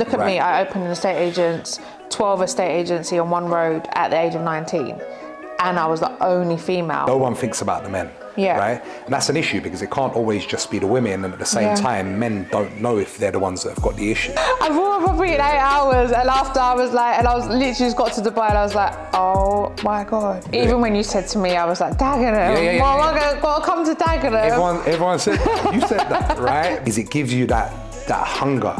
Look at me, I opened an 12 estate agency on one road at the age of 19. And I was the only female. No one thinks about the men, right? And that's an issue because it can't always just be the women, and at the same time, men don't know if they're the ones that have got the issue. I bought a property in 8 hours, and after I was like, and I was literally just got to Dubai, and I was like, oh my God. Even when you said to me, I was like, Dagenham, well, I'm gonna come to Dagenham. Everyone said that, you said that, right? Is it gives you that hunger,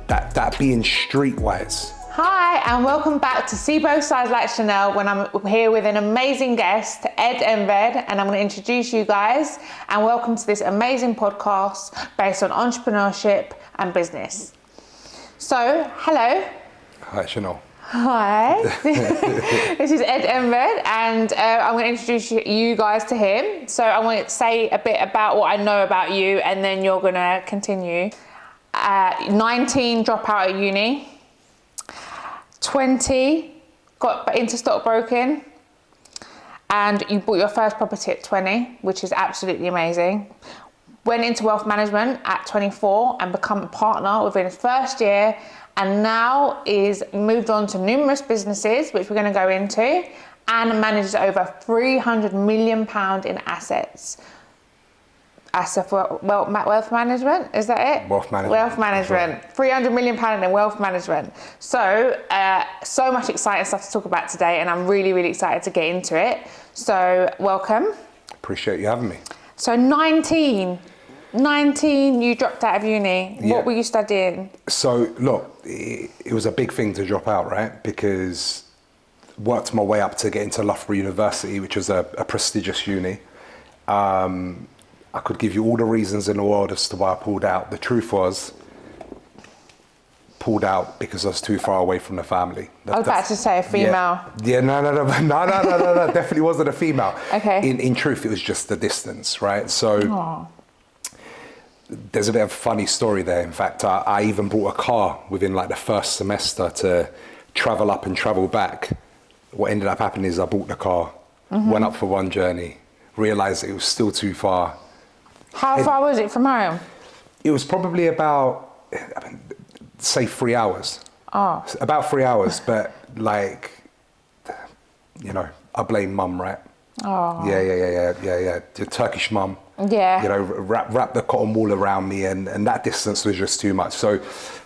that being streetwise. Hi, and welcome back to See Both Sides Like Chanel, when I'm here with an amazing guest, Enver, and I'm going to introduce you guys, and welcome to this amazing podcast based on entrepreneurship and business. So, hello. Hi, Chanel. Hi. This is Enver, and I'm going to introduce you guys to him. So I want to say a bit about what I know about you, and then you're going to continue. 19, drop out of uni. 20, got into stockbroking, and you bought your first property at 20, which is absolutely amazing. Went into wealth management at 24 and become a partner within his first year, and now is moved on to numerous businesses, which we're going to go into, and manages over £300 million in assets. Asset for wealth management, is that it? Wealth management. Wealth management. £300 million in wealth management. So, so much exciting stuff to talk about today, and I'm really, really excited to get into it. So, welcome. Appreciate you having me. So, 19, you dropped out of uni. Yeah. What were you studying? So, look, it was a big thing to drop out, right? Because worked my way up to get into Loughborough University, which was a prestigious uni. I could give you all the reasons in the world as to why I pulled out. The truth was, pulled out because I was too far away from the family. I was about to say a female. Yeah, no, definitely wasn't a female. Okay. In truth, it was just the distance, right? So there's a bit of a funny story there. In fact, I even bought a car within like the first semester to travel up and travel back. What ended up happening is I bought the car, went up for one journey, realized it was still too far. How far was it from home? It was probably about, say 3 hours. Oh. About 3 hours, but like, you know, I blame mum, right? Oh. Yeah. The Turkish mum. Yeah. You know, wrap the cotton wool around me, and that distance was just too much. So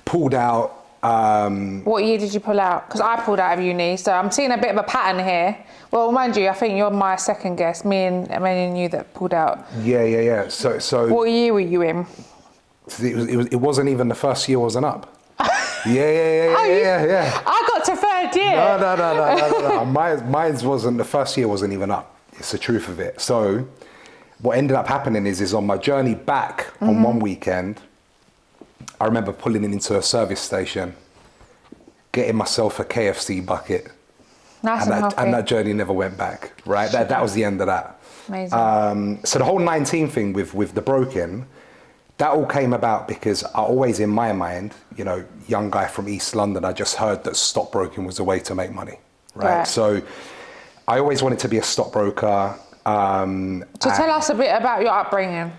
pulled out. What year did you pull out? Because I pulled out of uni, so I'm seeing a bit of a pattern here. Well, mind you, I think you're my second guest. Me and you that pulled out. Yeah. So. What year were you in? It wasn't even the first year wasn't up. Yeah. I got to third year. No. Mine's wasn't, the first year wasn't even up. It's the truth of it. So what ended up happening is on my journey back on one weekend, I remember pulling into a service station, getting myself a KFC bucket. Nice and healthy. And that journey never went back, right? That was the end of that. Amazing. So the whole 19 thing with the broken, that all came about because I always, in my mind, you know, young guy from East London, I just heard that stockbroking was a way to make money, right? So I always wanted to be a stockbroker. So tell us a bit about your upbringing.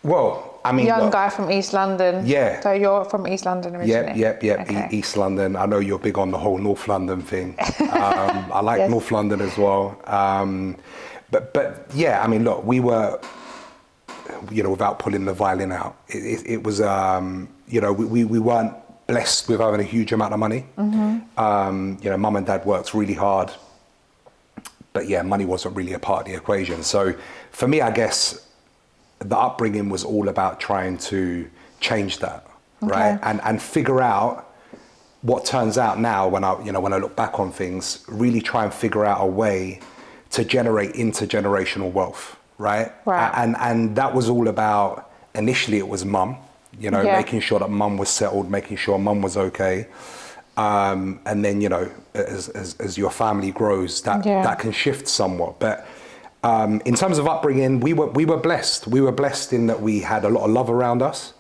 Well, I mean, young guy from East London. Yeah. So you're from East London originally? Yep. Okay. East London. I know you're big on the whole North London thing. I like Yes. North London as well. But yeah, I mean, look, we were, you know, without pulling the violin out, it was, you know, we weren't blessed with having a huge amount of money. You know, mum and dad worked really hard. But yeah, money wasn't really a part of the equation. So for me, I guess, the upbringing was all about trying to change that, right? And figure out what turns out now when I look back on things, really try and figure out a way to generate intergenerational wealth, right? And that was all about, initially it was mum, you know, making sure that mum was settled, making sure mum was okay. And then, you know, as your family grows, that can shift somewhat. But in terms of upbringing, we were blessed. We were blessed in that we had a lot of love around us.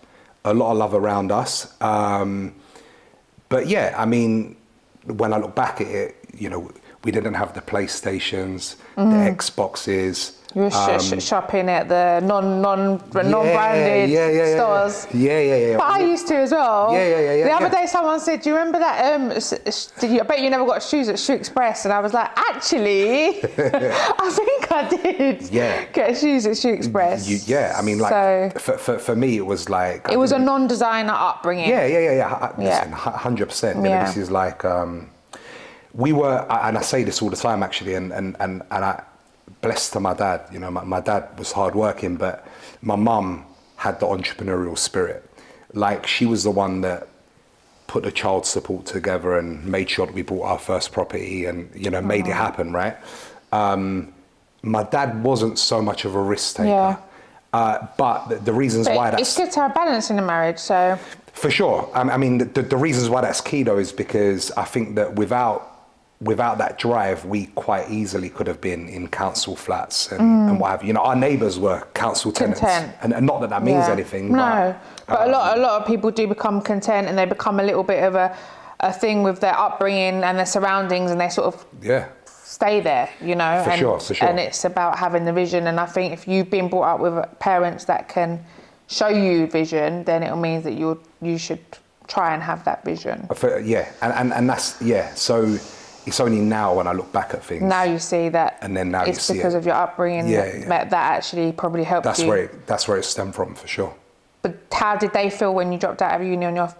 But yeah, I mean, when I look back at it, you know, We didn't have the PlayStations, the Xboxes. You were shopping at the non-branded stores. Yeah. But I used to as well. Yeah. The other day someone said, do you remember that, I bet you never got shoes at Shoe Express. And I was like, actually, I think I did get shoes at Shoe Express. I mean, like, so, for me, it was like... It was a non-designer upbringing. Yeah. Listen, 100%. You know, this is like... we were, and I say this all the time, actually, and I... Blessed to my dad, you know, my dad was hardworking, but my mum had the entrepreneurial spirit. Like, she was the one that put the child support together and made sure that we bought our first property and, you know, made it happen, right? My dad wasn't so much of a risk taker. But the reasons why that's... It's good to have balance in a marriage, so... For sure. I mean, the reasons why that's key, though, is because I think that without that drive, we quite easily could have been in council flats and what have you. You know, our neighbours were council tenants, and not that means anything. No, but a lot of people do become content, and they become a little bit of a thing with their upbringing and their surroundings, and they sort of stay there. You know, for sure. And it's about having the vision. And I think if you've been brought up with parents that can show you vision, then it means that you should try and have that vision. And that's So. It's only now when I look back at things. Now you see that, and then now you see it's because of your upbringing that actually probably helped you. That's where it stemmed from, for sure. But how did they feel when you dropped out of uni on your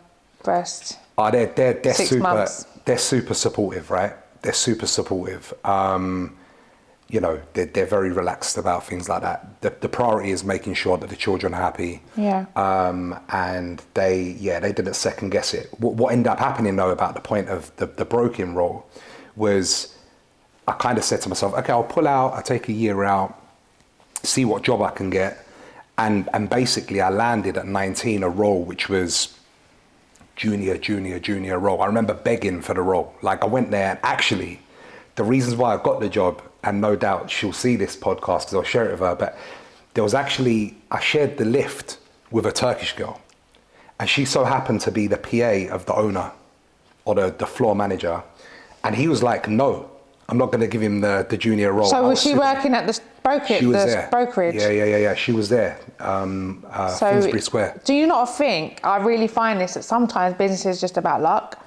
first? Oh, they're 6 months. They're super supportive, right? They're super supportive. You know, they're very relaxed about things like that. The priority is making sure that the children are happy. And they didn't second guess it. What ended up happening, though, about the point of the broken role was I kind of said to myself, okay, I'll pull out, I'll take a year out, see what job I can get. And basically I landed at 19 a role which was junior role. I remember begging for the role. Like, I went there, and actually the reasons why I got the job, and no doubt she'll see this podcast because I'll share it with her, but there was actually, I shared the lift with a Turkish girl, and she so happened to be the PA of the owner or the floor manager. And he was like, no, I'm not going to give him the junior role. So was she working at the brokerage? Yeah. She was there, Finsbury Square. Do you not think, I really find this, that sometimes business is just about luck.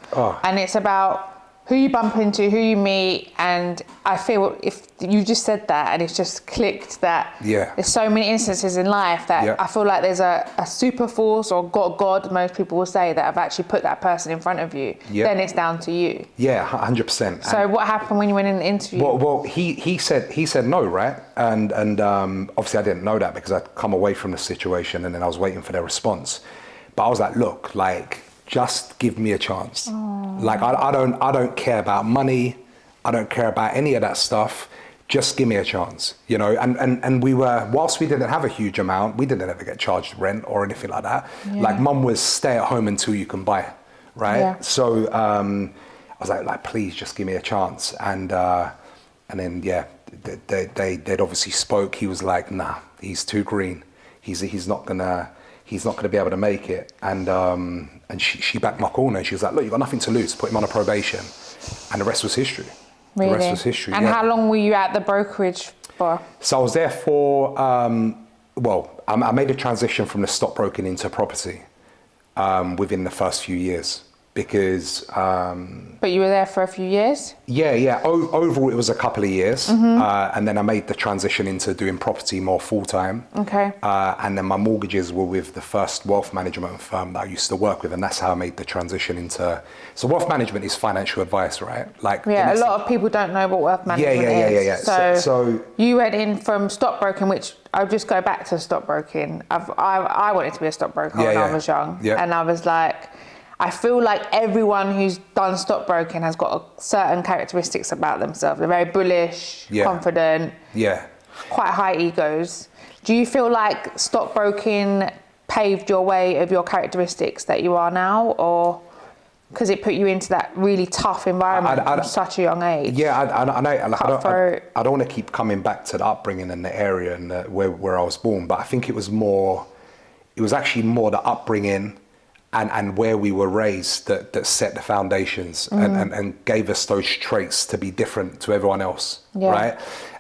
And it's about who you bump into, who you meet. And I feel if you just said that and it's just clicked that there's so many instances in life that I feel like there's a super force or God, most people will say, that have actually put that person in front of you. Then it's down to you. 100%. So what happened when you went in the interview? Well, he said no, right? And obviously I didn't know that because I'd come away from the situation and then I was waiting for their response. But I was like, look, like, just give me a chance. Like, I don't care about money. I don't care about any of that stuff. Just give me a chance, you know? And we were, whilst we didn't have a huge amount, we didn't ever get charged rent or anything like that. Like, mum was stay at home until you can buy, right? So I was like, please just give me a chance. And then, they'd obviously spoke. He was like, nah, he's too green. He's not gonna be able to make it. And she backed my corner and she was like, look, you've got nothing to lose. Put him on a probation. And the rest was history. Really? The rest was history. And how long were you at the brokerage for? So I was there for, I made a transition from the stockbroking into property within the first few years. Because... But you were there for a few years? Yeah. Overall, it was a couple of years. And then I made the transition into doing property more full-time. Okay. And then my mortgages were with the first wealth management firm that I used to work with. And that's how I made the transition into... So wealth management is financial advice, right? Like, a lot of people don't know what wealth management is. Yeah. So you went in from stockbroking, which I'll just go back to stockbroking. I wanted to be a stockbroker when I was young. And I was like... I feel like everyone who's done stockbroking has got certain characteristics about themselves. They're very bullish, confident, quite high egos. Do you feel like stockbroking paved your way of your characteristics that you are now, or because it put you into that really tough environment from such a young age? I don't want to keep coming back to the upbringing and the area and where I was born, but I think it was actually more the upbringing and where we were raised that set the foundations and gave us those traits to be different to everyone else, right?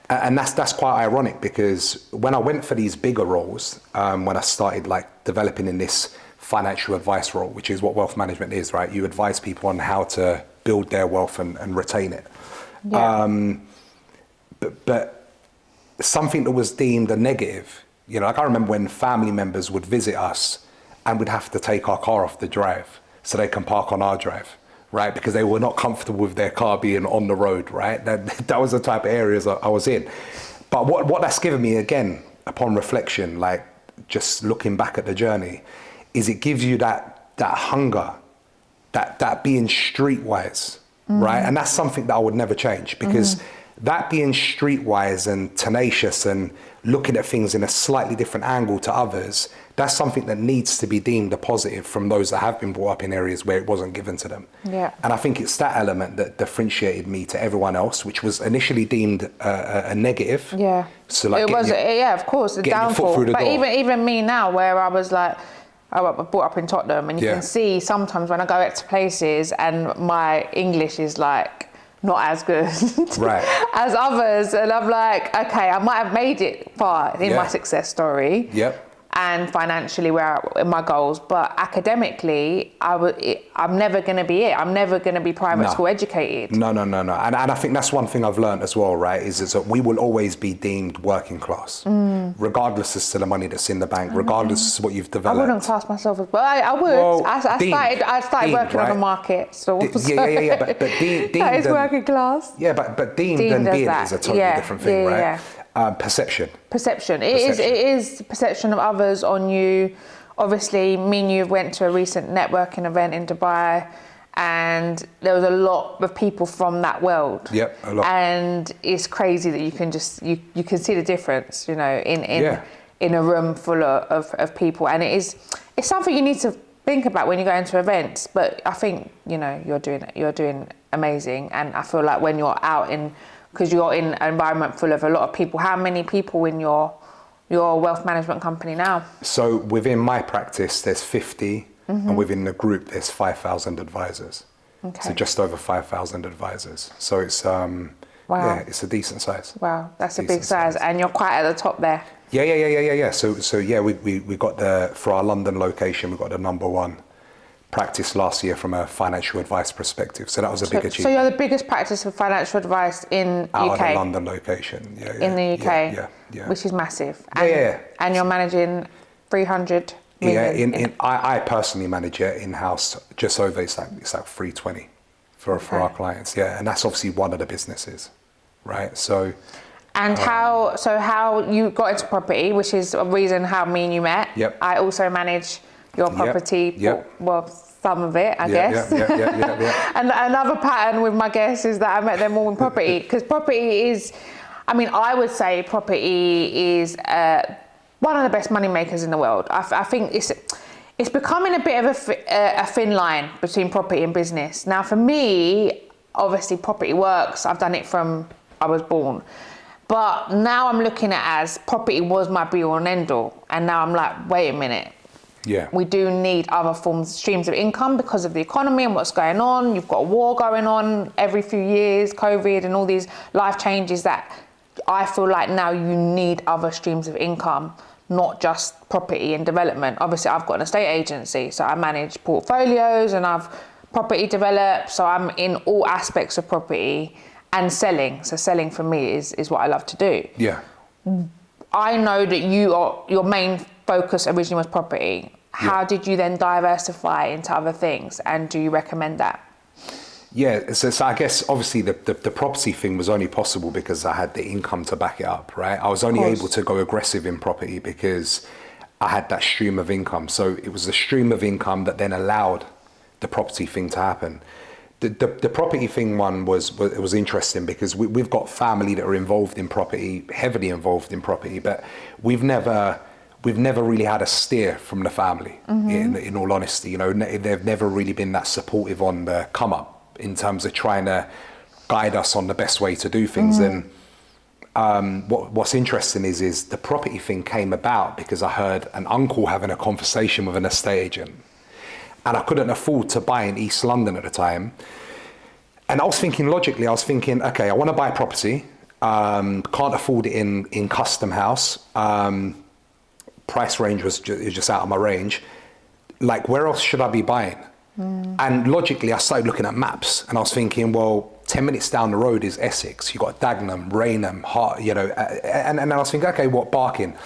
And that's quite ironic, because when I went for these bigger roles, when I started like developing in this financial advice role, which is what wealth management is, right? You advise people on how to build their wealth and retain it. But something that was deemed a negative, you know, like I remember when family members would visit us and would have to take our car off the drive so they can park on our drive, right? Because they were not comfortable with their car being on the road, right? That was the type of areas I was in. But what that's given me, again, upon reflection, like just looking back at the journey, is it gives you that hunger, that being streetwise, right? And that's something that I would never change, because that being streetwise and tenacious and looking at things in a slightly different angle to others, that's something that needs to be deemed a positive from those that have been brought up in areas where it wasn't given to them. And I think it's that element that differentiated me to everyone else, which was initially deemed a negative. So like it was, of course, a downfall. But even me now, where I was like, I was brought up in Tottenham, and you can see sometimes when I go out to places and my English is like not as good as others, and I'm like, okay, I might have made it far in my success story and financially in my goals, but academically I'm never going to be it. I'm never going to be private school educated. No. And I think that's one thing I've learned as well, right, is that we will always be deemed working class, regardless as to the money that's in the bank, regardless of what you've developed. I wouldn't class myself as, well, I would. Well, I started working on the market, so but deemed that is working class. Yeah, but deemed and being is a totally different thing, right? Perception. It is perception of others on you. Obviously, me and you went to a recent networking event in Dubai, and there was a lot of people from that world. A lot. And it's crazy that you can just you can see the difference, you know, in a room full of people, and it's something you need to think about when you go into events. But I think, you know, you're doing amazing, and I feel like when you're out because you're in an environment full of a lot of people. How many people in your wealth management company now? So within my practice, there's 50, and within the group, there's 5,000 advisors. So just over 5,000 advisors. So it's it's a decent size. Wow, that's a big size, and you're quite at the top there. Yeah. So we got for our London location, we got the #1 practice last year from a financial advice perspective. So that was a big achievement. So you're the biggest practice of financial advice in UK? Out of the London location, in the UK, which is massive. And you're managing 300 million? I personally manage it in-house, just over, it's like 320 for our clients, and that's obviously one of the businesses, right? So... And how you got into property, which is a reason how me and you met. I also manage your property, well, some of it, I guess. And another pattern with my guests is that I met them all in property, because property is, I mean, I would say property is one of the best money makers in the world. I think it's becoming a bit of a thin line between property and business. Now, for me, obviously, property works. I've done it from I was born. But now I'm looking at as property was my be-all and end-all. And now I'm like, wait a minute. We do need other streams of income because of the economy and what's going on. You've got a war going on every few years, COVID and all these life changes that I feel like now you need other streams of income, not just property and development. Obviously, I've got an estate agency, so I manage portfolios and I've property developed. So I'm in all aspects of property and selling. So selling for me is what I love to do. I know that your main focus originally was property. How did you then diversify into other things, and do you recommend that? So I guess obviously the property thing was only possible because I had the income to back it up, right? I was only able to go aggressive in property because I had that stream of income. So it was the stream of income that then allowed the property thing to happen. The property thing was interesting because we've got family that are involved in property, heavily involved in property, but we've never really had a steer from the family. In all honesty, you know, they've never really been that supportive on the come up in terms of trying to guide us on the best way to do things. And what's interesting is the property thing came about because I heard an uncle having a conversation with an estate agent. and I couldn't afford to buy in East London at the time. And I was thinking logically, okay, I want to buy a property, can't afford it in Custom House, price range was just out of my range. Like, where else should I be buying? And logically, I started looking at maps, and I was thinking, well, 10 minutes down the road is Essex. You've got Dagenham, Rainham, Hart, you know, and I was thinking, okay, what, Barking?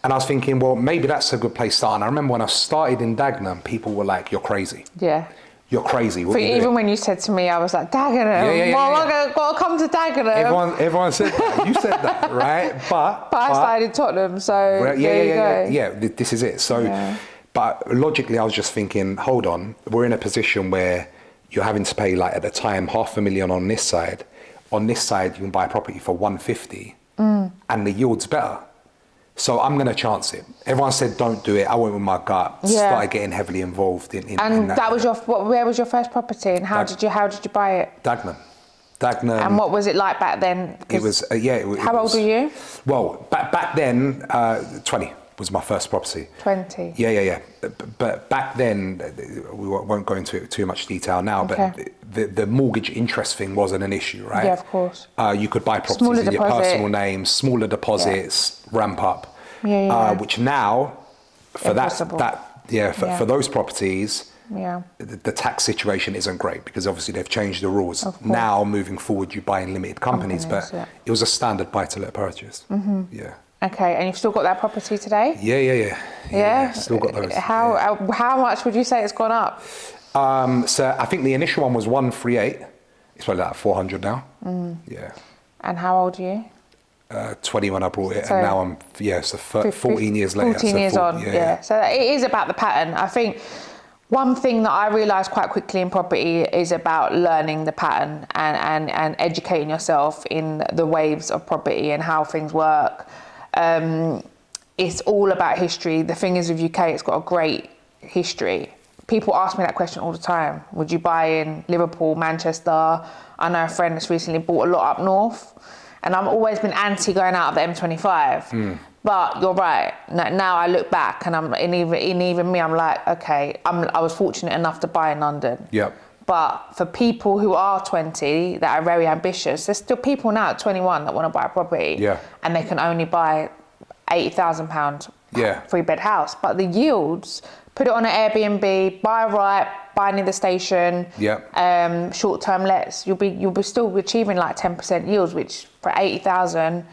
And I was thinking, well, maybe that's a good place to start. And I remember when I started in Dagenham, people were like, you're crazy. Yeah. You're crazy. But even when you said to me, I was like, Dagenham, I got to come to Dagenham. Everyone said that. You said that, right? But I started in Tottenham, so there you go. Yeah, this is it. So, but logically, I was just thinking, hold on, we're in a position where you're having to pay, like, at the time, $500,000 on this side. On this side, you can buy a property for 150, and the yield's better. So I'm going to chance it. Everyone said, don't do it. I went with my gut, started getting heavily involved in and that. that was where was your first property, and how did you buy it? Dagenham. And what was it like back then? It was, How old were you? Well, back then, 20 was my first property. 20? Yeah. But back then, we won't go into too much detail now, but the mortgage interest thing wasn't an issue, right? Yeah, of course. You could buy properties in your personal name, smaller deposits, ramp up. Which now, for for those properties, the tax situation isn't great because obviously they've changed the rules. Now, moving forward, you buy in limited companies, but it was a standard buy-to-let purchase. Yeah. Okay, and you've still got that property today? Yeah. Still got those. How much would you say it's gone up? So I think the initial one was 138. It's probably like 400 now. Yeah. And how old are you? 20 when I bought it, and now I'm 14 years later. 14 years on. Yeah. So it is about the pattern. I think one thing that I realised quite quickly in property is about learning the pattern and educating yourself in the waves of property and how things work. It's all about history. The thing is with UK, it's got a great history. People ask me that question all the time. Would you buy in Liverpool, Manchester? I know a friend that's recently bought a lot up north, and I've always been anti going out of the M25. But you're right. Now I look back, and even me, I'm like, okay, I was fortunate enough to buy in London. Yep. But for people who are 20 that are very ambitious, there's still people now at 21 that want to buy a property. Yeah. And they can only buy £80,000 three-bed house. But the yields, put it on an Airbnb, buy right, buy near the station. Yep. Short-term lets, you'll be still achieving like 10% yields, which for 80,000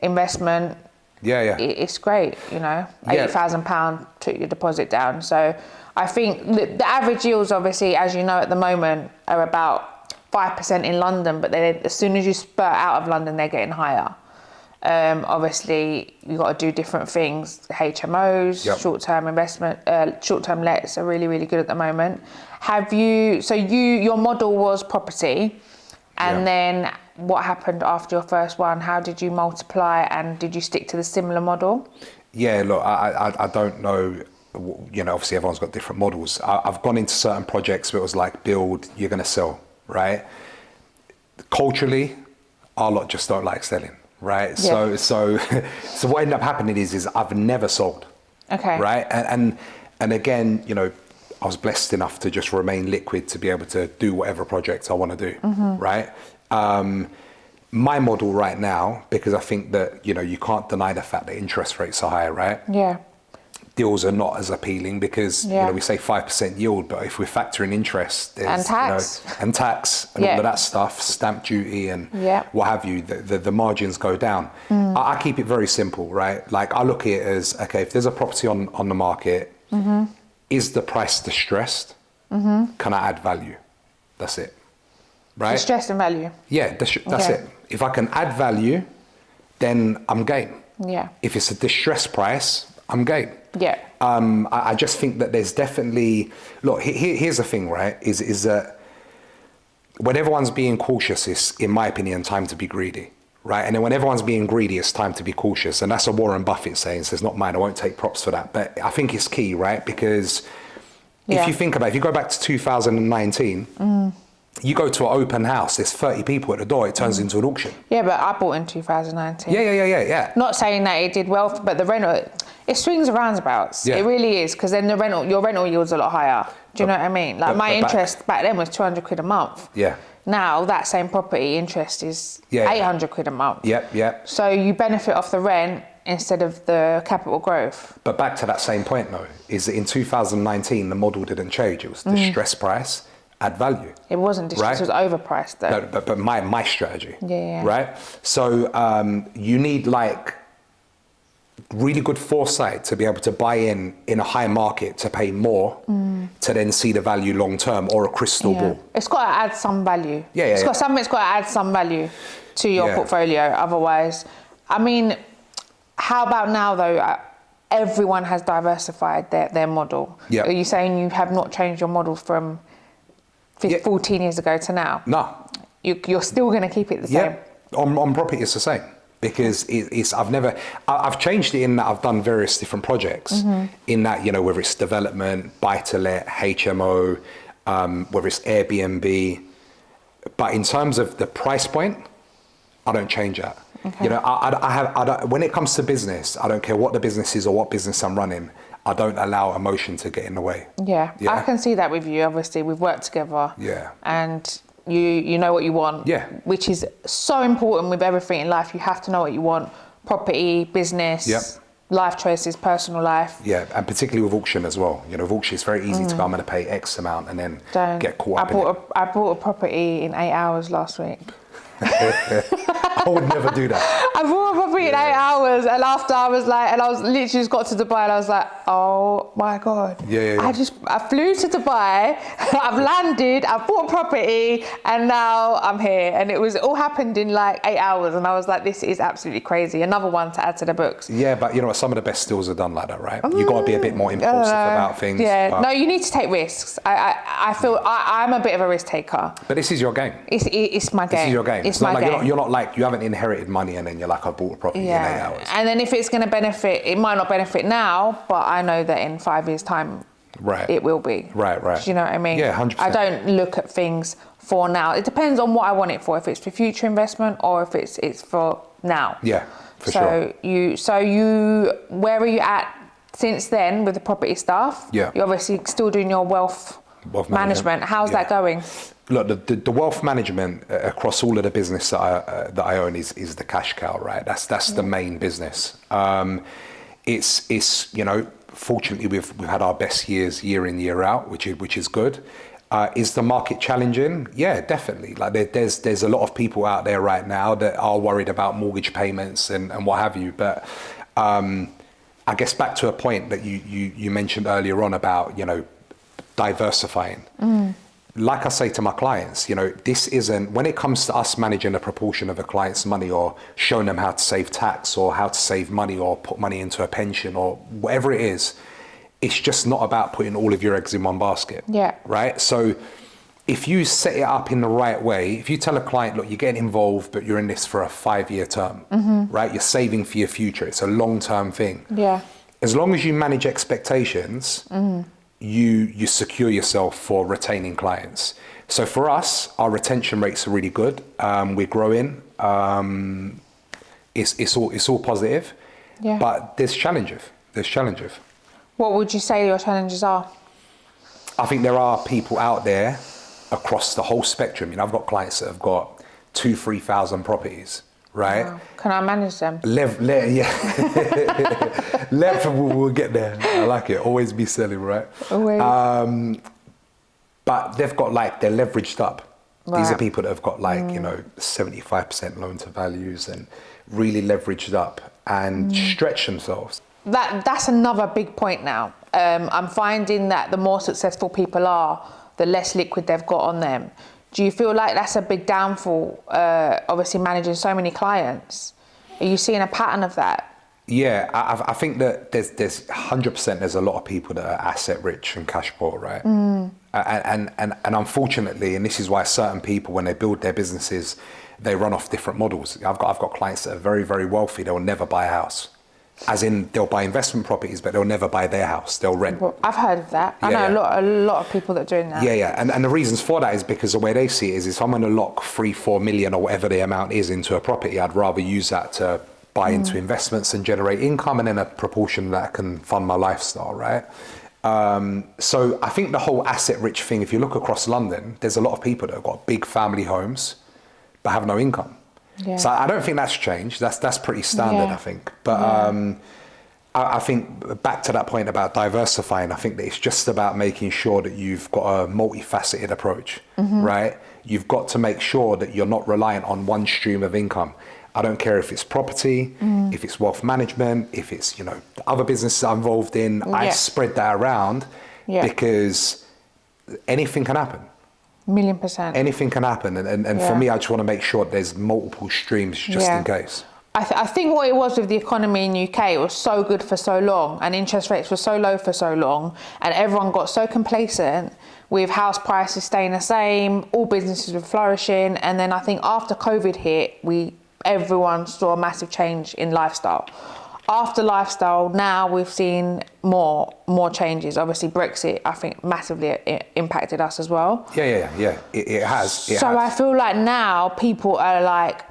investment. It's great, you know. £80,000 took your deposit down. So I think the average yields, obviously, as you know, at the moment, are about 5% in London, but as soon as you spurt out of London, they're getting higher. Obviously, you've got to do different things. HMOs, short-term investment, short-term lets are really, really good at the moment. Your model was property, and then what happened after your first one? How did you multiply, and did you stick to the similar model? Yeah, look, I don't know. You know, obviously everyone's got different models. I've gone into certain projects where it was like, build, you're going to sell, right? Culturally, our lot just don't like selling, right? So what ended up happening is I've never sold. Okay. Right? And again, you know, I was blessed enough to just remain liquid to be able to do whatever projects I want to do, right? My model right now, because I think that, you know, you can't deny the fact that interest rates are higher, right? Yeah. Deals are not as appealing because, you know, we say 5% yield, but if we factor in interest, there's, and tax, you know, and all of that stuff, stamp duty and what have you, the margins go down. I keep it very simple, right? Like, I look at it as, okay, if there's a property on the market, is the price distressed? Can I add value? That's it. Right? Distressed and value. Yeah, that's it. If I can add value, then I'm game. Yeah. If it's a distressed price, I'm game. Yeah. I just think that there's definitely, look, here's the thing, right? Is that when everyone's being cautious, it's, in my opinion, time to be greedy, right? And then when everyone's being greedy, it's time to be cautious. And that's a Warren Buffett saying, so it's not mine. I won't take props for that. But I think it's key, right? Because if you think about it, if you go back to 2019, You go to an open house, there's 30 people at the door, it turns into an auction. Yeah, but I bought in 2019. Yeah. Not saying that it did well, but the rental, it swings and roundabouts. Yeah. It really is, because then your rental yield's a lot higher. Do you know what I mean? Like my interest back then was 200 quid a month. Yeah. Now that same property interest is 800 quid a month. Yep. So you benefit off the rent instead of the capital growth. But back to that same point though, is that in 2019, the model didn't change. It was distress price, add value. It wasn't distress, right? It was overpriced though. No, but my strategy. Yeah. Right? So you need like really good foresight to be able to buy in a high market to pay more to then see the value long term, or a crystal ball. It's got to add some value. Something's got to add some value to your portfolio. Otherwise, I mean, how about now though? Everyone has diversified their model. Yep. Are you saying you have not changed your model from 14 years ago to now? No. You're still going to keep it the same? On property it's the same. Because I've changed it in that I've done various different projects in that, you know, whether it's development, buy-to-let, HMO, whether it's Airbnb. But in terms of the price point, I don't change that. Okay. You know, I don't, when it comes to business, I don't care what the business is or what business I'm running. I don't allow emotion to get in the way. Yeah, I can see that with you. Obviously, we've worked together. Yeah. And you know what you want. Yeah. Which is so important with everything in life. You have to know what you want. Property, business, life choices, personal life. Yeah, and particularly with auction as well. You know, with auction, it's very easy to go, I'm going to pay X amount and then get caught up in it. I bought a property in 8 hours last week. I would never do that. I bought a property in 8 hours, and after I was literally just got to Dubai, and I was like, oh my God. Yeah. I flew to Dubai, I've landed, I've bought a property, and now I'm here. And it all happened in like 8 hours, and I was like, this is absolutely crazy. Another one to add to the books. Yeah, but you know what, some of the best deals are done like that, right? You got to be a bit more impulsive about things. Yeah, no, you need to take risks. I feel I'm a bit of a risk taker. But this is your game. It's my game. This is your game. It's my like game. you're not like, you haven't inherited money and then you're like, I bought a property in 8 hours. And then if it's going to benefit, it might not benefit now, but I know that in 5 years' time, it will be. Right. Do you know what I mean? Yeah, 100%. I don't look at things for now. It depends on what I want it for. If it's for future investment or if it's for now. Yeah, for sure. You, where are you at since then with the property stuff? Yeah. You're obviously still doing your wealth management. How's that going? Look, the wealth management across all of the business that I own is the cash cow, right? That's the main business. It's you know, fortunately we've had our best years year in, year out, which is good. Is the market challenging? Yeah, definitely. Like there's a lot of people out there right now that are worried about mortgage payments and what have you. But I guess back to a point that you mentioned earlier on about, you know, diversifying. Like I say to my clients, you know, this isn't, when it comes to us managing a proportion of a client's money or showing them how to save tax or how to save money or put money into a pension or whatever it is, it's just not about putting all of your eggs in one basket. Yeah. Right? So if you set it up in the right way, if you tell a client, look, you're getting involved, but you're in this for a 5-year term, right? You're saving for your future. It's a long-term thing. Yeah. As long as you manage expectations, you secure yourself for retaining clients. So for us, our retention rates are really good. We're growing. It's all positive. Yeah. But there's challenges. What would you say your challenges are? I think there are people out there across the whole spectrum. You know, I've got clients that have got 2,000-3,000 properties, right? Wow. Can I manage them? We'll get there. I like it. Always be selling, right? Always. But they've got like, they're leveraged up. Right. These are people that have got like, you know, 75% loan to values and really leveraged up and stretch themselves. That's another big point now. I'm finding that the more successful people are, the less liquid they've got on them. Do you feel like that's a big downfall, obviously managing so many clients? Are you seeing a pattern of that? Yeah, I think that there's 100%, there's a lot of people that are asset rich and cash poor, right? And unfortunately, and this is why certain people, when they build their businesses, they run off different models. I've got clients that are very, very wealthy. They will never buy a house. As in, they'll buy investment properties, but they'll never buy their house. They'll rent. Well, I've heard of that. I know a lot of people that are doing that. Yeah. And the reasons for that is because the way they see it is if I'm going to lock 3-4 million or whatever the amount is into a property, I'd rather use that to buy into investments and generate income, and then a proportion that can fund my lifestyle, right? So I think the whole asset rich thing, if you look across London, there's a lot of people that have got big family homes but have no income. Yeah. So I don't think that's changed. That's pretty standard, I think. But I think back to that point about diversifying, I think that it's just about making sure that you've got a multifaceted approach, right? You've got to make sure that you're not reliant on one stream of income. I don't care if it's property, if it's wealth management, if it's, the other businesses I'm involved in, I spread that around because anything can happen. 1,000,000%. Anything can happen. And for me, I just want to make sure there's multiple streams just in case. I think what it was with the economy in UK, it was so good for so long and interest rates were so low for so long and everyone got so complacent with house prices staying the same, all businesses were flourishing. And then I think after COVID hit, everyone saw a massive change in lifestyle. After lifestyle, now we've seen more changes. Obviously, Brexit, I think, massively impacted us as well. Yeah. It has. I feel like now people are like,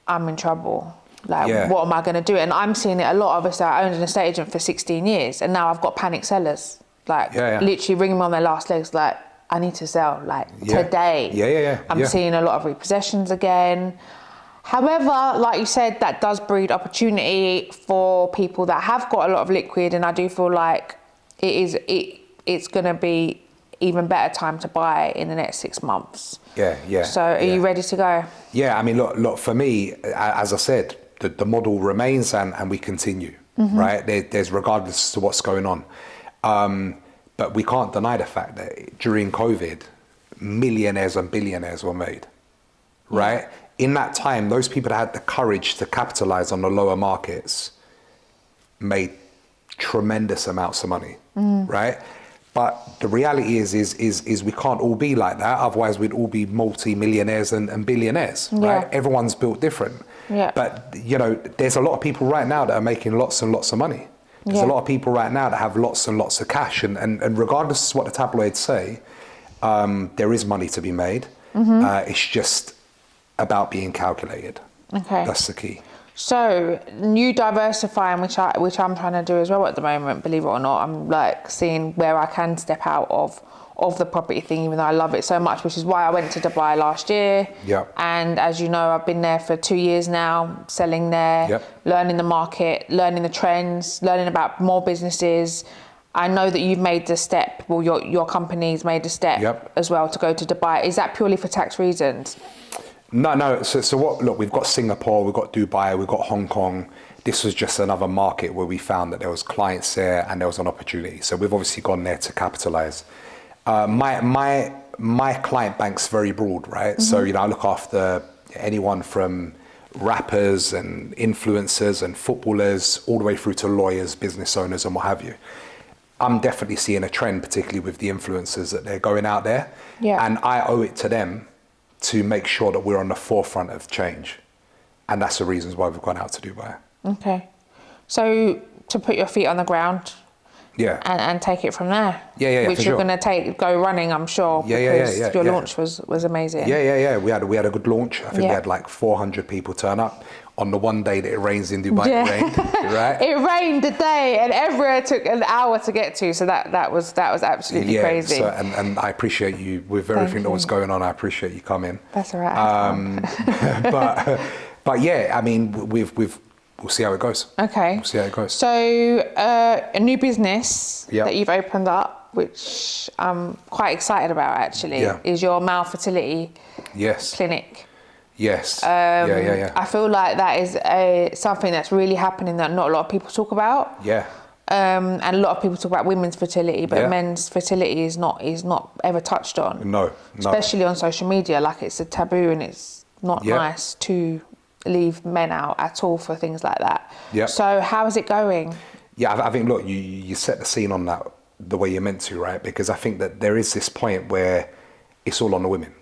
I'm in trouble. Like, what am I going to do? And I'm seeing it a lot. Obviously, I owned an estate agent for 16 years, and now I've got panic sellers. Like, literally ringing me on their last legs, like, I need to sell, today. Yeah. I'm seeing a lot of repossessions again. However, like you said, that does breed opportunity for people that have got a lot of liquid, and I do feel like it's going to be even better time to buy in the next 6 months. Yeah. So are you ready to go? Yeah, I mean, look, for me, as I said, the model remains and we continue, right? There's regardless to what's going on. But we can't deny the fact that during COVID, millionaires and billionaires were made, right? In that time, those people that had the courage to capitalize on the lower markets made tremendous amounts of money, right? But the reality is we can't all be like that. Otherwise, we'd all be multi-millionaires and billionaires, right? Everyone's built different. Yeah. But, there's a lot of people right now that are making lots and lots of money. There's a lot of people right now that have lots and lots of cash. And regardless of what the tabloids say, there is money to be made. It's just about being calculated. Okay. That's the key. So you diversifying, which I'm trying to do as well at the moment, believe it or not. I'm like seeing where I can step out of the property thing, even though I love it so much, which is why I went to Dubai last year. Yep. And as you know, I've been there for 2 years now, selling there, learning the market, learning the trends, learning about more businesses. I know that you've made the step, well, your company's made the step as well to go to Dubai. Is that purely for tax reasons? No. So what? Look, we've got Singapore, we've got Dubai, we've got Hong Kong. This was just another market where we found that there was clients there and there was an opportunity. So we've obviously gone there to capitalize. My client bank's very broad, right? So I look after anyone from rappers and influencers and footballers all the way through to lawyers, business owners, and what have you. I'm definitely seeing a trend, particularly with the influencers, that they're going out there, and I owe it to them to make sure that we're on the forefront of change. And that's the reasons why we've gone out to Dubai. Okay. So to put your feet on the ground and take it from there. Which you're going to go running, I'm sure, because your launch was amazing. Yeah. We had a good launch. I think we had like 400 people turn up. On the one day that it rains in Dubai, it rained, right? It rained a day, and Enver took an hour to get to, so that was absolutely crazy. So, and I appreciate you with everything that was going on. I appreciate you coming. That's all right. But yeah, I mean, we'll see how it goes. Okay. We'll see how it goes. So a new business that you've opened up, which I'm quite excited about actually, is your male fertility clinic. Yes. I feel like that is something that's really happening that not a lot of people talk about. And a lot of people talk about women's fertility, but men's fertility is not ever touched on. No. Especially on social media, like it's a taboo and it's not nice to leave men out at all for things like that. So how is it going? I think, look, you set the scene on that the way you're meant to, right? Because I think that there is this point where it's all on the women.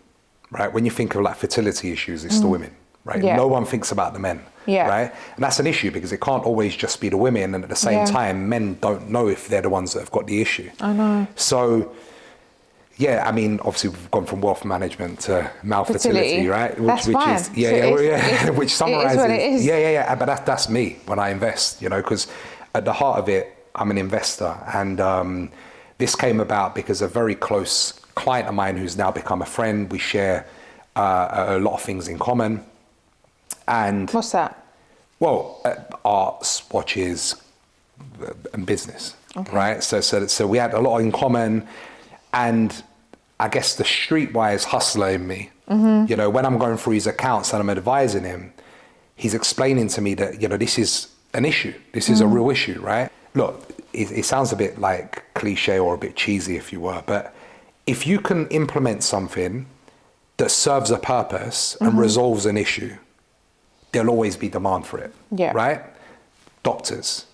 Right, when you think of like fertility issues, it's the women, right? Yeah. No one thinks about the men, Yeah. right? And that's an issue because it can't always just be the women. And at the same time, men don't know if they're the ones that have got the issue. I know. So, yeah, I mean, obviously we've gone from wealth management to male fertility, right? That's fine. Is, yeah, which summarizes. It is what it is. Yeah. But that's me when I invest, you know, because at the heart of it, I'm an investor. And this came about because a very close client of mine who's now become a friend, we share a lot of things in common. And what's that? Well, arts, watches, and business, right? So we had a lot in common, and I guess the streetwise hustler in me, you know, when I'm going through his accounts and I'm advising him, he's explaining to me that, you know, this is an issue. This is a real issue, right? Look, it sounds a bit like cliche or a bit cheesy, if you were, but if you can implement something that serves a purpose and resolves an issue, there'll always be demand for it, right? Doctors,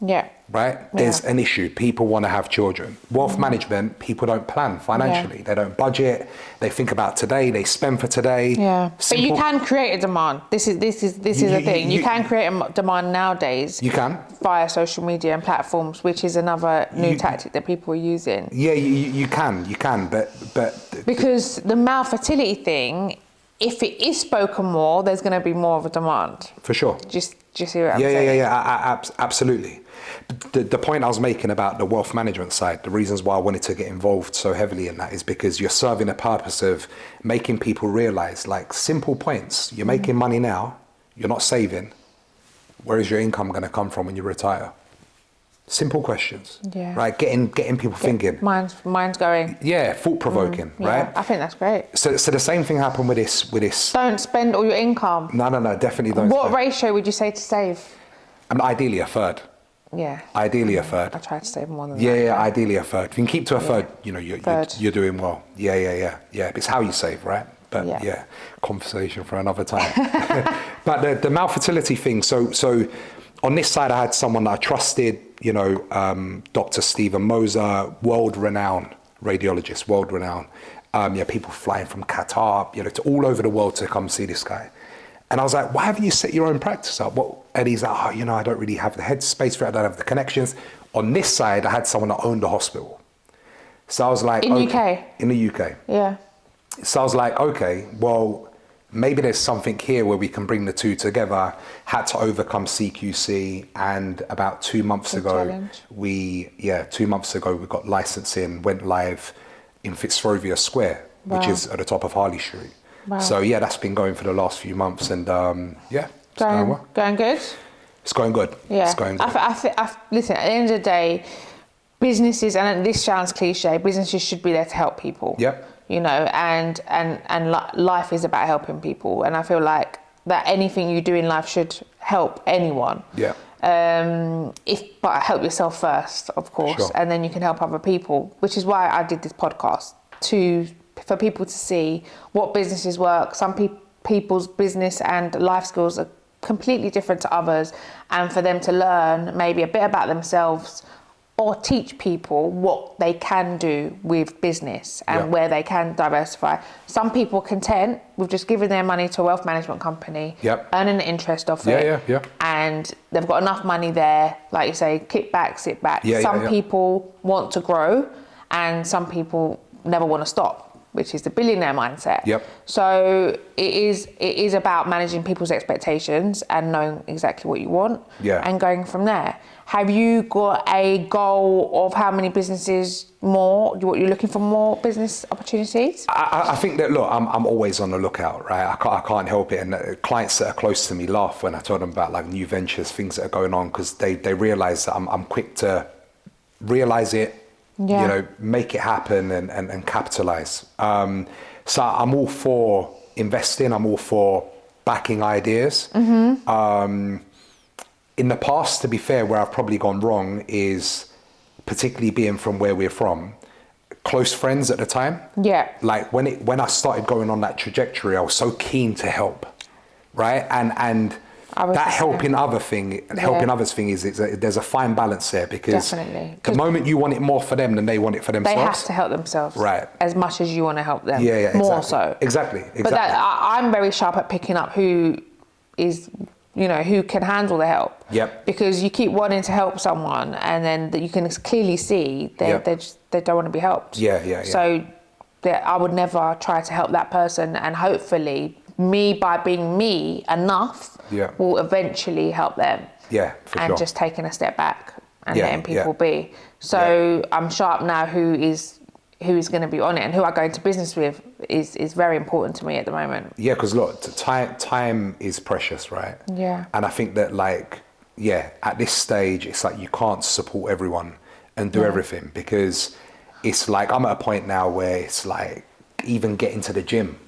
right? There's an issue. People want to have children. Wealth management, people don't plan financially. They don't budget. They think about today. They spend for today. Yeah, but you can create a demand. This is the thing. You can create a demand nowadays. You can via social media and platforms, which is another new tactic that people are using. Yeah, you can, but because the male fertility thing, if it is spoken more, there's going to be more of a demand. For sure. Just see what I'm saying? Yeah, absolutely. The point I was making about the wealth management side, the reasons why I wanted to get involved so heavily in that is because you're serving a purpose of making people realize, like, simple points. You're making money now, you're not saving. Where is your income going to come from when you retire? Simple questions, right? Getting people thinking. Mine's going. Yeah, thought-provoking, right? I think that's great. So the same thing happened with this. Don't spend all your income. No, definitely don't. What ratio would you say to save? Ideally a third. Yeah. Ideally a third. I try to save more than that. Yeah, ideally a third. If you can keep to a third, you know, you're doing well. Yeah. It's how you save, right? But yeah, conversation for another time. But the male fertility thing, so on this side I had someone that I trusted, you know, Dr. Stephen Moser, world-renowned radiologist, world-renowned. People flying from Qatar, you know, to all over the world to come see this guy. And I was like, why haven't you set your own practice up? And he's like, you know, I don't really have the headspace for it. I don't have the connections. On this side, I had someone that owned a hospital. So I was like, in UK? In the UK. Yeah. So I was like, okay, well, maybe there's something here where we can bring the two together. Had to overcome CQC, and about 2 months ago, we got licensing, went live in Fitzrovia Square, which is at the top of Harley Street. Wow. So yeah, that's been going for the last few months, and it's going well. Going good? It's going good. Yeah. It's going good. Listen, at the end of the day, businesses, and this sounds cliche, businesses should be there to help people. Yep. You know, and life is about helping people, and I feel like that anything you do in life should help anyone. Yeah. But help yourself first, of course, and then you can help other people, which is why I did this podcast, for people to see what businesses work. Some people's business and life skills are completely different to others, and for them to learn maybe a bit about themselves or teach people what they can do with business and where they can diversify. Some people are content with just giving their money to a wealth management company, earning the interest off it, and they've got enough money there, like you say, kick back, sit back. Some people want to grow, and some people never want to stop, which is the billionaire mindset. So it is about managing people's expectations and knowing exactly what you want and going from there. Have you got a goal of how many businesses more? What you're looking for, more business opportunities? I think that, look, I'm always on the lookout, right? I can't help it. And clients that are close to me laugh when I tell them about like new ventures, things that are going on, because they realize that I'm quick to realize it, you know, make it happen and capitalize. So I'm all for investing. I'm all for backing ideas. In the past, to be fair, where I've probably gone wrong is, particularly being from where we're from, close friends at the time. Like when I started going on that trajectory, I was so keen to help, right? And I was that the same. helping others thing there's a fine balance there, because Definitely. the moment you want it more for them than they want it for They themselves. have to help themselves. Right. As much as you want to help them. Yeah, More exactly. so. Exactly. But I'm very sharp at picking up who is, who can handle the help. Yep. Because you keep wanting to help someone, and then you can clearly see they don't want to be helped. Yeah. So I would never try to help that person, and hopefully me, by being me enough, will eventually help them. Yeah, for and sure. just taking a step back and letting people yeah. be. So I'm sharp now who is going to be on it, and who I go into business with is very important to me at the moment. Yeah, because look, time is precious, right? Yeah. And I think that at this stage, it's like you can't support everyone and do everything, because it's like I'm at a point now where it's like even getting to the gym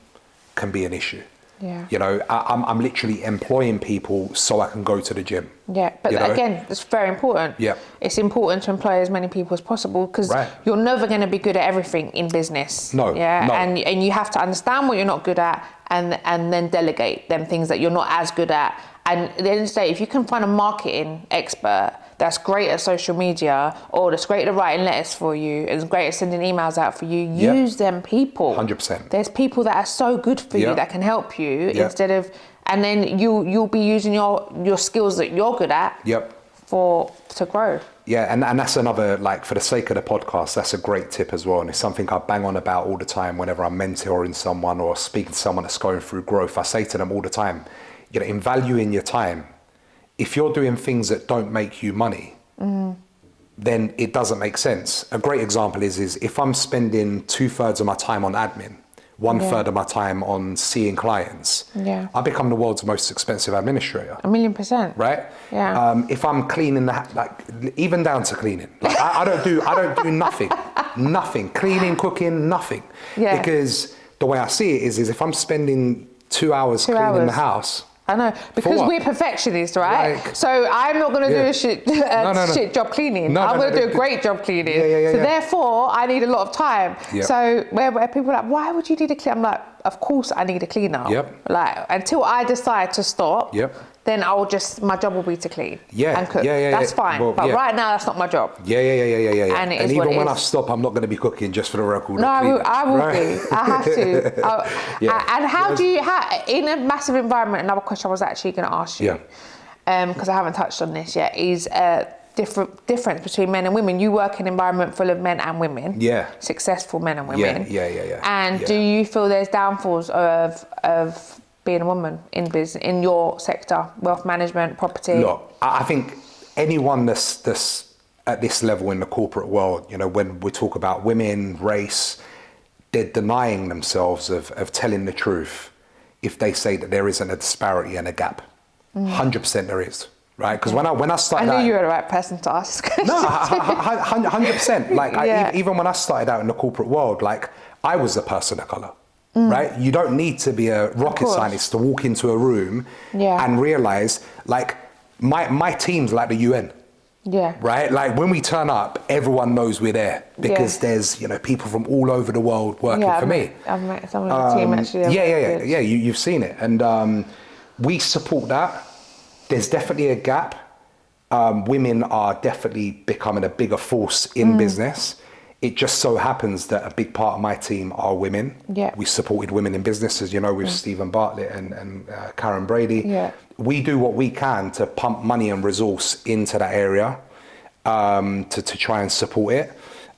can be an issue. Yeah. I'm literally employing people so I can go to the gym. Yeah, but again, it's very important. Yeah. It's important to employ as many people as possible, because you're never going to be good at everything in business. No. Yeah. No. And you have to understand what you're not good at, and then delegate them things that you're not as good at. And at the end of the day, if you can find a marketing expert that's great at social media, or that's great at writing letters for you, and is great at sending emails out for you, use them people. 100%. There's people that are so good for you that can help you instead of, and then you'll be using your skills that you're good at to grow. Yeah, and that's another, like, for the sake of the podcast, that's a great tip as well. And it's something I bang on about all the time whenever I'm mentoring someone or speaking to someone that's going through growth. I say to them all the time, in valuing your time, if you're doing things that don't make you money, then it doesn't make sense. A great example is if I'm spending 2/3 of my time on admin, 1/3 of my time on seeing clients, I become the world's most expensive administrator. 1,000,000%. Right? Yeah. If I'm cleaning even down to cleaning, like I don't do nothing, cleaning, cooking, nothing. Yeah. Because the way I see it is if I'm spending 2 hours cleaning the house. I know, because we're perfectionists, right? So I'm not going to do a shit job cleaning. I'm going to do a great job cleaning. So therefore, I need a lot of time. So where people are like, why would you need a cleaner? I'm like, of course I need a cleaner. Like, until I decide to stop, then my job will be to clean and cook. That's fine. Well, but right now, that's not my job. Yeah. And even when I stop, I'm not going to be cooking, just for the record. No, I will be. I have to. And how do you, in a massive environment, another question I was actually going to ask you, because I haven't touched on this yet, is difference between men and women. You work in an environment full of men and women. Successful men and women. And do you feel there's downfalls of being a woman in your sector, wealth management, property? Look, I think anyone that's at this level in the corporate world, when we talk about women, race, they're denying themselves of telling the truth if they say that there isn't a disparity and a gap. 100% there is, right? Because when I started I knew you were the right person to ask. No, 100%. Like, even when I started out in the corporate world, like, I was a person of colour. Right? You don't need to be a rocket scientist to walk into a room and realize, like, my team's like the UN. Right? Like, when we turn up, everyone knows we're there because there's, people from all over the world working for me. I've met some of the team actually. Yeah. You've seen it. And we support that. There's definitely a gap. Women are definitely becoming a bigger force in business. It just so happens that a big part of my team are women. We supported women in business, as you know, with Stephen Bartlett and Karen Brady. We do what we can to pump money and resource into that area to try and support it.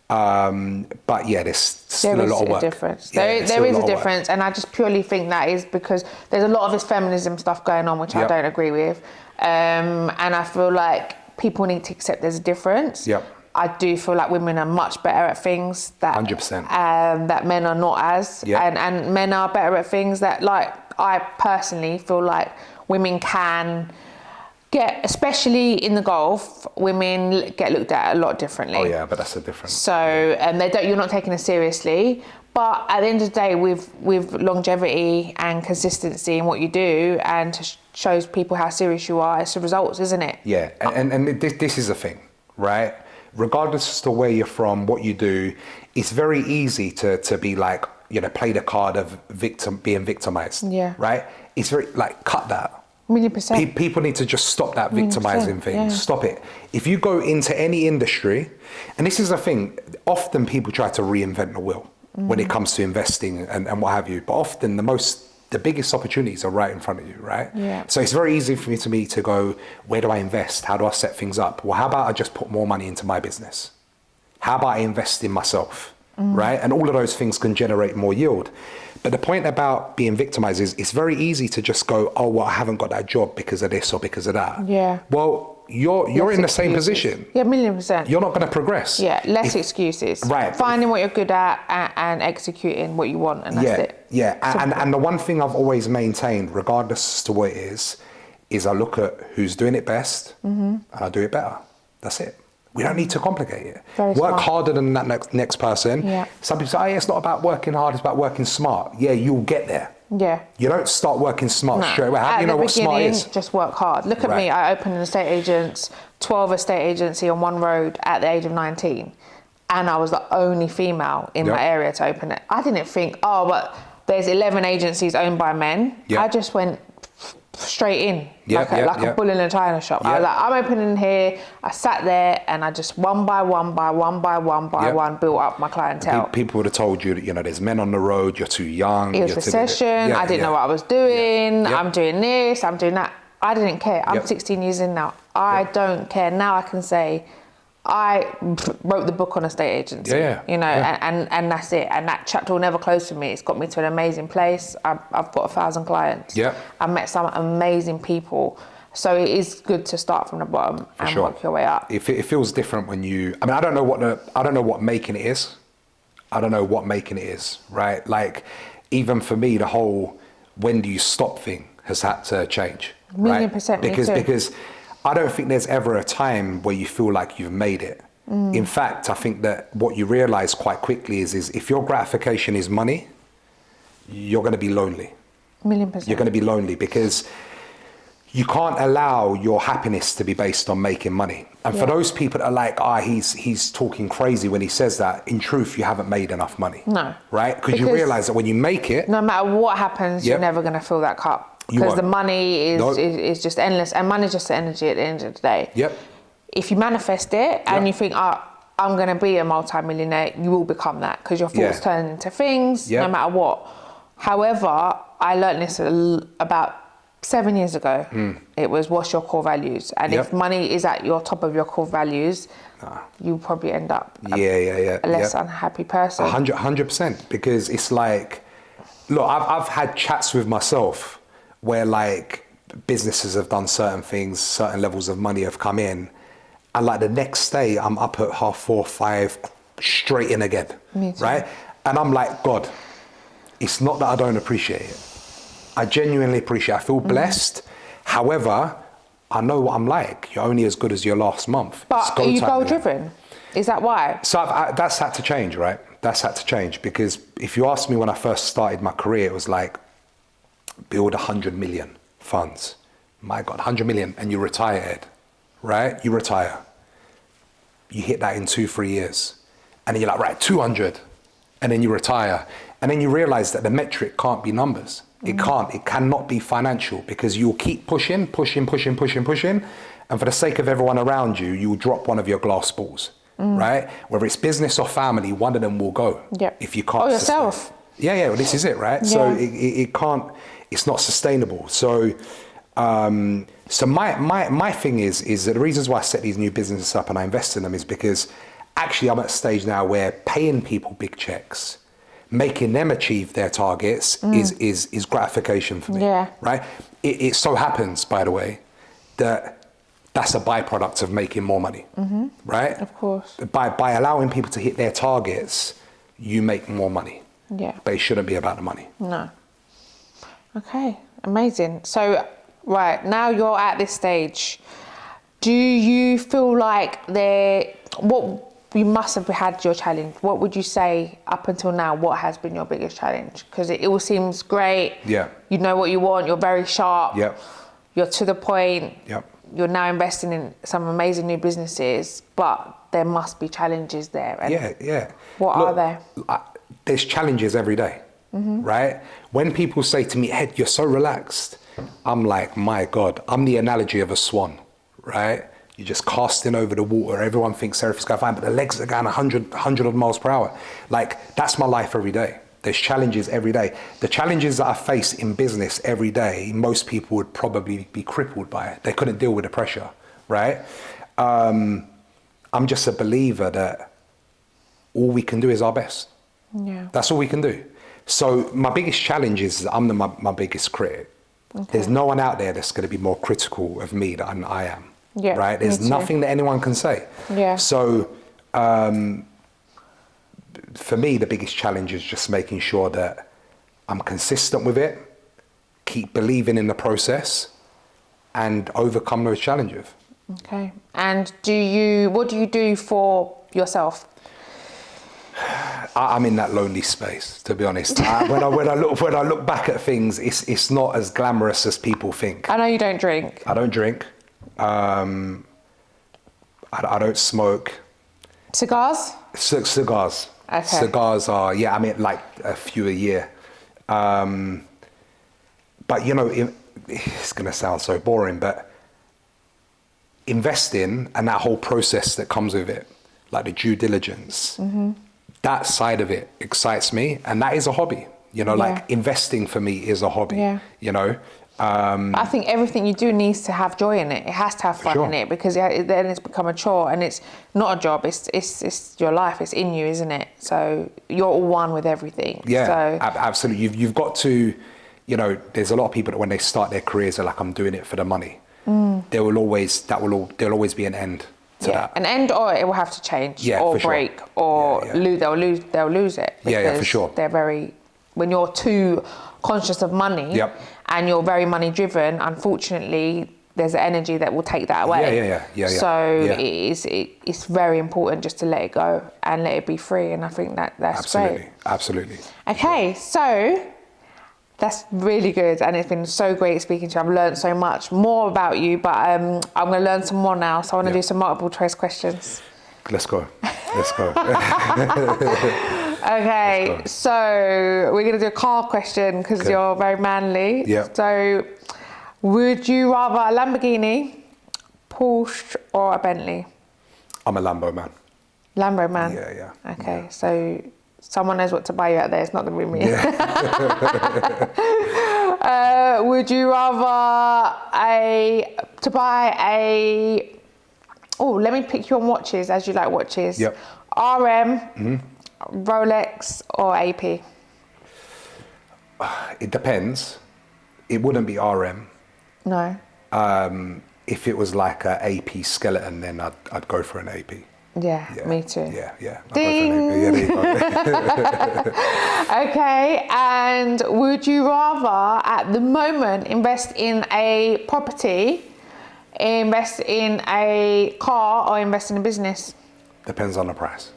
But there's still a lot of work. There is a difference. And I just purely think that is because there's a lot of this feminism stuff going on, which I don't agree with. And I feel like people need to accept there's a difference. I do feel like women are much better at things that 100%. That men are not as, and men are better at things that, like, I personally feel like women can get, especially in the golf, women get looked at a lot differently. Oh yeah, but that's a difference. So you're not taking it seriously. But at the end of the day, with longevity and consistency in what you do, and shows people how serious you are, it's the results, isn't it? Yeah, and this is the thing, right? Regardless as to where you're from, what you do, it's very easy to be like, play the card of being victimized. Right? It's very, like, cut that. 1,000,000%. People need to just stop that victimizing thing. yeah. Stop it. If you go into any industry, and this is the thing, often people try to reinvent the wheel when it comes to investing and what have you. But often the biggest opportunities are right in front of you, right? Yeah. So it's very easy for me to go, where do I invest? How do I set things up? Well, how about I just put more money into my business? How about I invest in myself, right? And all of those things can generate more yield. But the point about being victimized is it's very easy to just go, oh, well, I haven't got that job because of this or because of that. Yeah. Well, you're in the same position. Yeah, 1,000,000%. You're not going to progress. Yeah, less excuses. Right. Finding what you're good at and executing what you want, and that's it. Yeah, and the one thing I've always maintained, regardless as to what it is I look at who's doing it best and I do it better. That's it. We don't need to complicate it. Very Work smart. harder than that next person. Yeah. Some people say, oh, yeah, it's not about working hard, it's about working smart. Yeah, you'll get there. Yeah. You don't start working smart No. straight away. How do you know what smart is? Just work hard. Look at me. I opened an estate agents, 12 estate agency on one road at the age of 19. And I was the only female in my area to open it. I didn't think, oh, but there's 11 agencies owned by men. Yep. I just went straight in, like a bull in a china shop. I was like, I'm opening here. I sat there and I just one by one built up my clientele. People would have told you that, there's men on the road, you're too young. It was recession. I didn't know what I was doing. I'm doing this, I'm doing that. I didn't care. I'm 16 years in now. I don't care. Now I can say, I wrote the book on estate agency, and that's it. And that chapter will never close for me. It's got me to an amazing place. I've got 1,000 clients. Yeah. I've met some amazing people. So it is good to start from the bottom and work your way up. It feels different when I don't know what making it is. I don't know what making it is, right? Like, even for me, the whole when do you stop thing has had to change. 1,000,000%. Because I don't think there's ever a time where you feel like you've made it. In fact, I think that what you realize quite quickly is if your gratification is money, you're going to be lonely. 1,000,000%. You're going to be lonely because you can't allow your happiness to be based on making money. And for those people that are like, he's talking crazy when he says that, in truth, you haven't made enough money. No. Right? Because you realize that when you make it, no matter what happens, you're never going to fill that cup. Because the money is just endless, and money is just energy at the end of the day. Yep. If you manifest it and you think, I'm going to be a multi-millionaire, you will become that because your thoughts turn into things, no matter what. However, I learned this about 7 years ago. It was, what's your core values? And if money is at your top of your core values, you'll probably end up a less unhappy person. 100%. Because it's like, look, I've had chats with myself where like businesses have done certain things, certain levels of money have come in, and like the next day I'm up at 4:30, 5 straight in again, right? And I'm like, God, it's not that I don't appreciate it. I genuinely appreciate it. I feel blessed. However, I know what I'm like. You're only as good as your last month. But are you goal driven? Is that why? So that's had to change, right? That's had to change, because if you ask me when I first started my career, it was like, build 100 million funds. My God, 100 million, and you retire, Ed, right? You retire. You hit that in 2-3 years. And then you're like, right, 200. And then you retire. And then you realize that the metric can't be numbers. It cannot be financial, because you'll keep pushing. And for the sake of everyone around you, you'll drop one of your glass balls, right? Whether it's business or family, one of them will go. If you can't. Or yourself. Well, this is it, right? So it can't, it's not sustainable. So my thing is that the reasons why I set these new businesses up and I invest in them is because actually I'm at a stage now where paying people big checks, making them achieve their targets is gratification for me, right? It so happens, by the way, that that's a byproduct of making more money, right? Of course. By allowing people to hit their targets, you make more money. Yeah. But it shouldn't be about the money. No. Okay, amazing. So, right, now you're at this stage. Do you feel like you must have had your challenge. What would you say up until now, what has been your biggest challenge? Because it all seems great. Yeah. You know what you want, you're very sharp. Yep. You're to the point. Yep. You're now investing in some amazing new businesses, but there must be challenges there. And what are they? There's challenges every day, right? When people say to me, Ed, you're so relaxed, I'm like, my God, I'm the analogy of a swan, right? You're just casting over the water. Everyone thinks everything's going fine, but the legs are going 100 odd miles per hour. Like, that's my life every day. There's challenges every day. The challenges that I face in business every day, most people would probably be crippled by it. They couldn't deal with the pressure, right? I'm just a believer that all we can do is our best. Yeah. That's all we can do. So my biggest challenge is I'm my biggest critic. Okay. There's no one out there that's going to be more critical of me than I am. Yeah, right? There's nothing that anyone can say. Yeah. So for me, the biggest challenge is just making sure that I'm consistent with it, keep believing in the process, and overcome those challenges. Okay. And what do you do for yourself? I'm in that lonely space, to be honest. When I look back at things, it's not as glamorous as people think. I know you don't drink. I don't drink. I don't smoke. Cigars? Cigars. Okay. Cigars are, I mean, like a few a year. But you know, it's going to sound so boring, but investing and that whole process that comes with it, like the due diligence, that side of it excites me, and that is a hobby. You know, like investing for me is a hobby. Yeah. You know. I think everything you do needs to have joy in it. It has to have fun in it, because then it's become a chore, and it's not a job. It's your life. It's in you, isn't it? So you're all one with everything. Yeah, so, absolutely. You've got to, you know, there's a lot of people that when they start their careers are like, I'm doing it for the money. There'll always be an end to that. An end, or it will have to change, or break, or they'll lose it. Yeah, for sure. When you're too conscious of money, and you're very money driven, unfortunately, there's an energy that will take that away. So it's very important just to let it go and let it be free. And I think that's great. Absolutely. Okay, so that's really good, and it's been so great speaking to you. I've learned so much more about you, but I'm going to learn some more now. So I want to do some multiple choice questions. Let's go. Okay, so we're going to do a car question because you're very manly. Yeah. So would you rather a Lamborghini, Porsche, or a Bentley? I'm a Lambo man. Lambo man? Yeah. Okay, so someone knows what to buy you out there. It's not going to be me. Yeah. Would you rather let me pick you on watches, as you like watches. Yep. RM, Rolex, or AP? It depends. It wouldn't be RM. No. If it was like a AP skeleton, then I'd go for an AP. Yeah, me too. Yeah. Ding. Yeah, there you go. Okay, and would you rather at the moment invest in a property, invest in a car, or invest in a business? Depends on the price.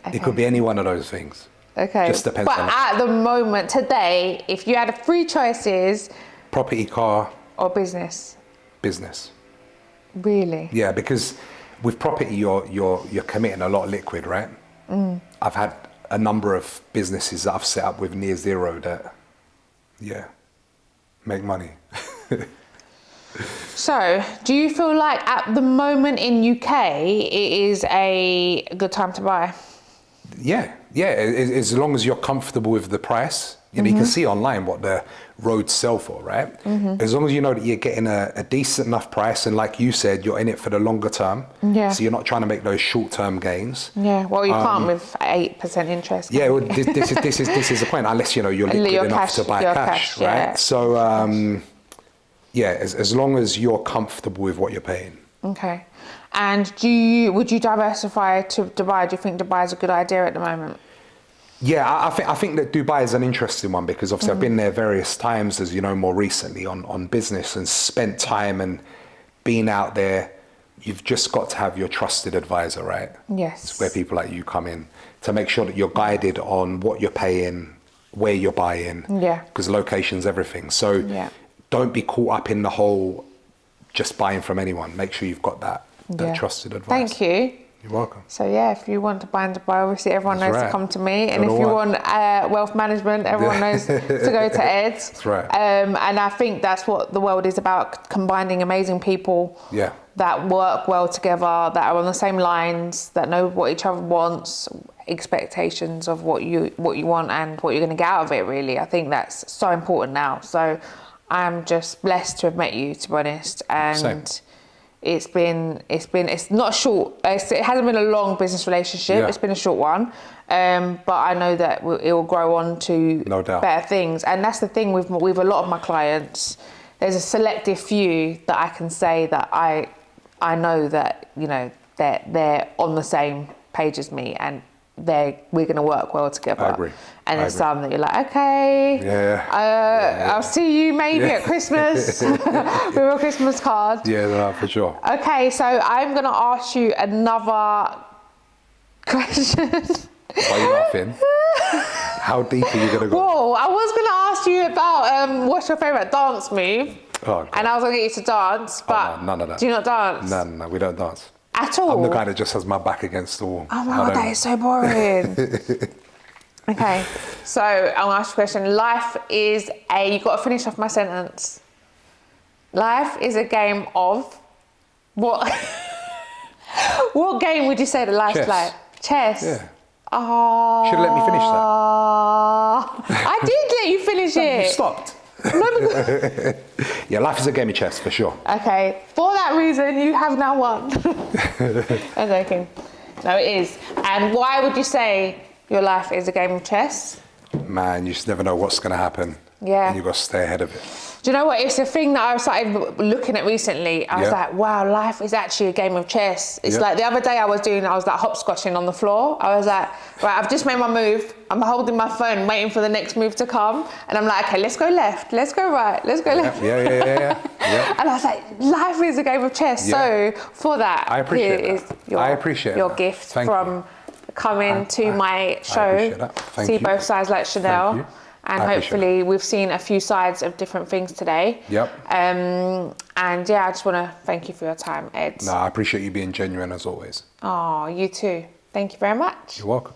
Okay. It could be any one of those things. Okay. Just depends on at the moment, today, if you had 3 choices... Property, car... Or business? Business. Really? Yeah, because with property, you're committing a lot of liquid, right? I've had a number of businesses that I've set up with near zero that, make money. So, do you feel like at the moment in UK, it is a good time to buy? Yeah. As long as you're comfortable with the price, you know, you can see online what the roads sell for, right? As long as you know that you're getting a decent enough price, and like you said, you're in it for the longer term. Yeah. So you're not trying to make those short-term gains. Yeah. Well, you can't with 8% interest. Yeah. Well, this is the point. Unless you know you're liquid enough to buy cash, right? Yeah. So as long as you're comfortable with what you're paying. Okay. And would you diversify to Dubai? Do you think Dubai is a good idea at the moment? Yeah, I think that Dubai is an interesting one, because obviously I've been there various times, as you know, more recently on business, and spent time and being out there. You've just got to have your trusted advisor, right? Yes. It's where people like you come in to make sure that you're guided on what you're paying, where you're buying. Yeah. Because location's everything. So don't be caught up in the whole just buying from anyone. Make sure you've got that trusted advisor. Thank you. You're welcome. So yeah, if you want to buy in Dubai, obviously everyone knows to come to me. And if you want wealth management, everyone knows to go to Ed. That's right. And I think that's what the world is about, combining amazing people that work well together, that are on the same lines, that know what each other wants, expectations of what you want and what you're going to get out of it, really. I think that's so important now. So I'm just blessed to have met you, to be honest. And Same. it's not short. It hasn't been a long business relationship. Yeah. It's been a short one. But I know that it will grow on to No doubt. better things. And that's the thing with a lot of my clients. There's a selective few that I can say that I know that, you know, they're on the same page as me, and we're going to work well together. I agree. And there's some that you're like, okay, I'll see you maybe at Christmas with a Christmas card. Yeah, no, for sure. Okay, so I'm going to ask you another question. Why are you laughing? How deep are you going to go? Whoa, I was going to ask you about what's your favourite dance move? Oh, and I was going to get you to dance, but none of that. Do you not dance? No, we don't dance. At all? I'm the guy that just has my back against the wall. Oh my God, that is so boring. Okay, so I'll ask you a question. You've got to finish off my sentence. Life is a game of what? What game would you say that life's Chess. like? Chess. Yeah. Oh. Should have let me finish that. I did let you finish it. You stopped. No, because... Yeah, life is a game of chess, for sure. Okay, for that reason, you have now won. I'm joking. No, it is. And why would you say your life is a game of chess? Man, you just never know what's going to happen. Yeah. And you've got to stay ahead of it. Do you know what? It's a thing that I started looking at recently. I was like, wow, life is actually a game of chess. It's like the other day I was like hopscotching on the floor. I was like, right, I've just made my move. I'm holding my phone, waiting for the next move to come. And I'm like, okay, let's go left, let's go right, let's go left. Yeah. And I was like, life is a game of chess. So for that, I appreciate here that. is your gift from coming to my show. See Both Sides Like Chanel. And hopefully we've seen a few sides of different things today. Yep. And yeah, I just want to thank you for your time, Ed. No, I appreciate you being genuine as always. Oh, you too. Thank you very much. You're welcome.